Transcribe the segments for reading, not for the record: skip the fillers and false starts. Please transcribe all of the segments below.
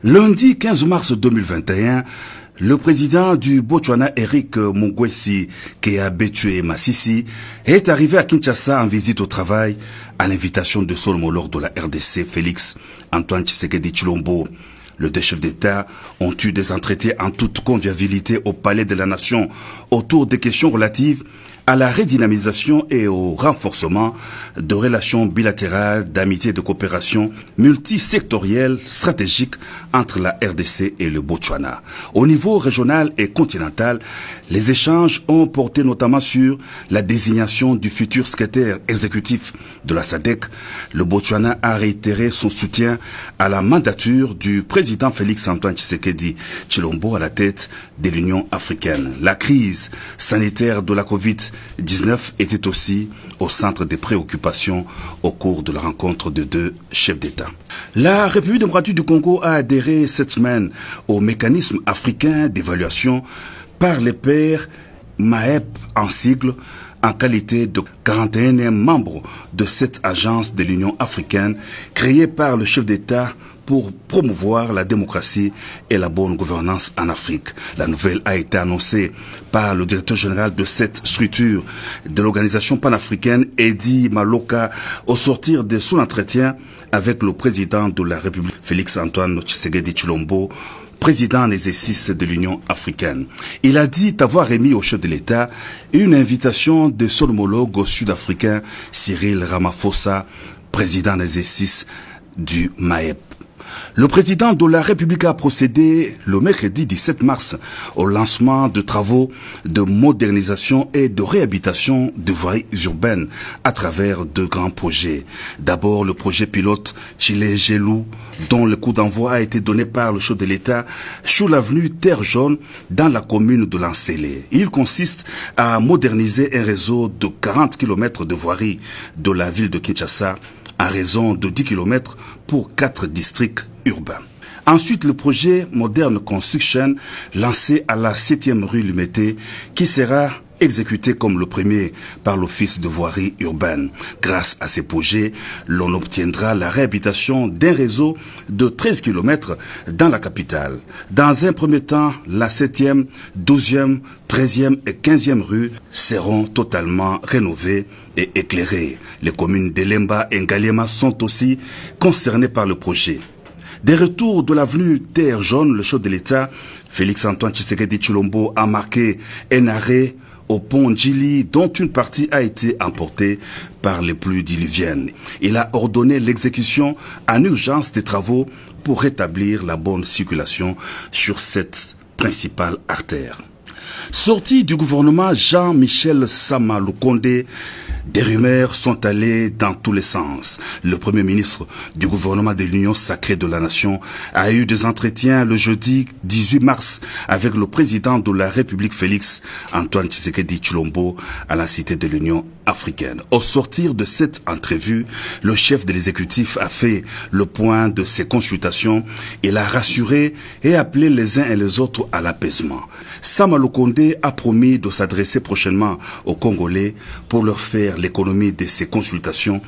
Lundi 15 mars 2021, le président du Botswana, Eric Mungwesi Keabetue Masisi, est arrivé à Kinshasa en visite au travail à l'invitation de son homologue de la RDC, Félix Antoine Tshisekedi Tshilombo. Les deux chefs d'État ont eu des entretiens en toute convivialité au Palais de la Nation autour des questions relatives à la redynamisation et au renforcement de relations bilatérales, d'amitié et de coopération multisectorielle stratégique entre la RDC et le Botswana. Au niveau régional et continental, les échanges ont porté notamment sur la désignation du futur secrétaire exécutif de la SADC. Le Botswana a réitéré son soutien à la mandature du président Félix Antoine Tshisekedi Tshilombo à la tête de l'Union africaine. La crise sanitaire de la COVID-19 était aussi au centre des préoccupations au cours de la rencontre de deux chefs d'État. La République démocratique du Congo a adhéré cette semaine au mécanisme africain d'évaluation par les pairs MAEP en sigle, en qualité de 41e membre de cette agence de l'Union africaine créée par le chef d'État pour promouvoir la démocratie et la bonne gouvernance en Afrique. La nouvelle a été annoncée par le directeur général de cette structure de l'organisation panafricaine, Eddy Maloka, au sortir de son entretien avec le président de la République, Félix Antoine Tshisekedi Tshilombo, président en exercice de l'Union africaine. Il a dit avoir émis au chef de l'État une invitation de son homologue sud-africain Cyril Ramaphosa, président en exercice du MAEP. Le président de la République a procédé le mercredi 17 mars au lancement de travaux de modernisation et de réhabilitation de voiries urbaines à travers deux grands projets. D'abord, le projet pilote Chile-Gelou, dont le coup d'envoi a été donné par le chef de l'État sur l'avenue Terre Jaune dans la commune de Lansele. Il consiste à moderniser un réseau de 40 km de voiries de la ville de Kinshasa à raison de 10 km pour 4 districts urbains. Ensuite, le projet Modern Construction, lancé à la 7e rue Lumété, qui sera exécuté comme le premier par l'Office de voirie urbaine. Grâce à ces projets, l'on obtiendra la réhabilitation d'un réseau de 13 km dans la capitale. Dans un premier temps, la 7e, 12e, 13e et 15e rue seront totalement rénovées et éclairées. Les communes d'Elemba et Ngaliema sont aussi concernées par le projet. Des retours de l'avenue Terre Jaune, le chef de l'État, Félix Antoine Tshisekedi Tshilombo, a marqué un arrêt au pont Djili, dont une partie a été emportée par les pluies diluviennes. Il a ordonné l'exécution en urgence des travaux pour rétablir la bonne circulation sur cette principale artère. Sorti du gouvernement Jean-Michel Sama Lukonde, des rumeurs sont allées dans tous les sens. Le premier ministre du gouvernement de l'Union sacrée de la Nation a eu des entretiens le jeudi 18 mars avec le président de la République Félix Antoine Tshisekedi Tshilombo à la Cité de l'Union africaine. Au sortir de cette entrevue, le chef de l'exécutif a fait le point de ses consultations. Il a rassuré et appelé les uns et les autres à l'apaisement. Sama Lukonde a promis de s'adresser prochainement aux Congolais pour leur faire l'économie de ces consultations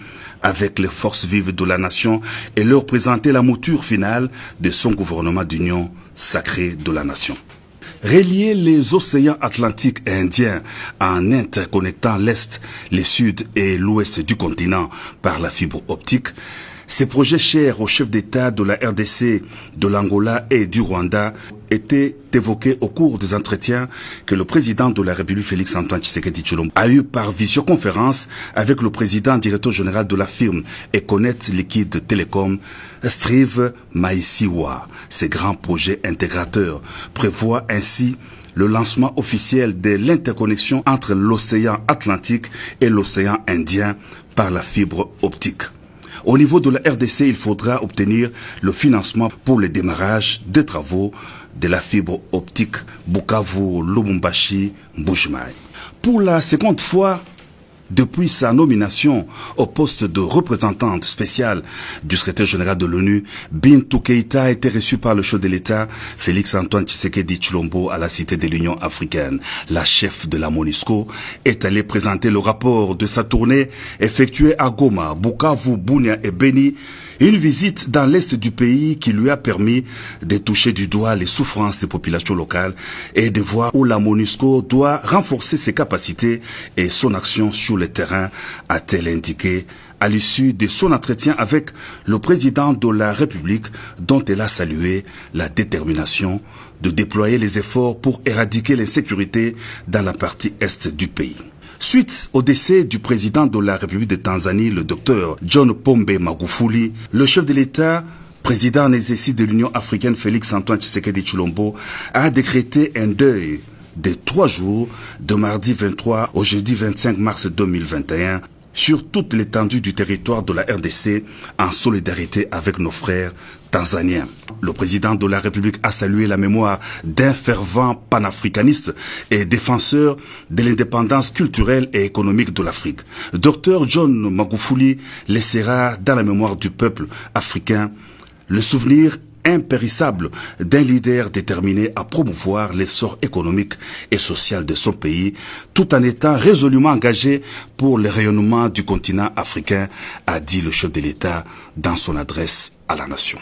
avec les forces vives de la nation et leur présenter la mouture finale de son gouvernement d'union sacrée de la nation. Relier les océans Atlantique et Indien en interconnectant l'Est, le Sud et l'Ouest du continent par la fibre optique, ces projets chers aux chefs d'État de la RDC, de l'Angola et du Rwanda étaient évoqués au cours des entretiens que le président de la République Félix Antoine Tshisekedi Tshilombo a eu par visioconférence avec le président directeur général de la firme Econet Liquide Telecom, Strive Maïsiwa. Ces grands projets intégrateurs prévoient ainsi le lancement officiel de l'interconnexion entre l'océan Atlantique et l'océan Indien par la fibre optique. Au niveau de la RDC, il faudra obtenir le financement pour le démarrage des travaux de la fibre optique Bukavu-Lubumbashi-Mbujimayi. Pour la seconde fois, depuis sa nomination au poste de représentante spéciale du secrétaire général de l'ONU, Bintou Keïta a été reçu par le chef de l'État, Félix Antoine Tshisekedi Tshilombo, à la Cité de l'Union africaine. La chef de la MONUSCO est allée présenter le rapport de sa tournée effectuée à Goma, Bukavu, Bunia et Beni, Une visite dans l'est du pays qui lui a permis de toucher du doigt les souffrances des populations locales et de voir où la MONUSCO doit renforcer ses capacités et son action sur le terrain, a-t-elle indiqué à l'issue de son entretien avec le président de la République, dont elle a salué la détermination de déployer les efforts pour éradiquer l'insécurité dans la partie est du pays. Suite au décès du président de la République de Tanzanie, le docteur John Pombe Magufuli, le chef de l'État, président en exercice de l'Union africaine Félix-Antoine Tshisekedi Tshilombo, a décrété un deuil de 3 jours, de mardi 23 au jeudi 25 mars 2021, sur toute l'étendue du territoire de la RDC, en solidarité avec nos frères tanzaniens. Le président de la République a salué la mémoire d'un fervent panafricaniste et défenseur de l'indépendance culturelle et économique de l'Afrique. Dr John Magufuli laissera dans la mémoire du peuple africain le souvenir impérissable d'un leader déterminé à promouvoir l'essor économique et social de son pays, tout en étant résolument engagé pour le rayonnement du continent africain, a dit le chef de l'État dans son adresse à la nation.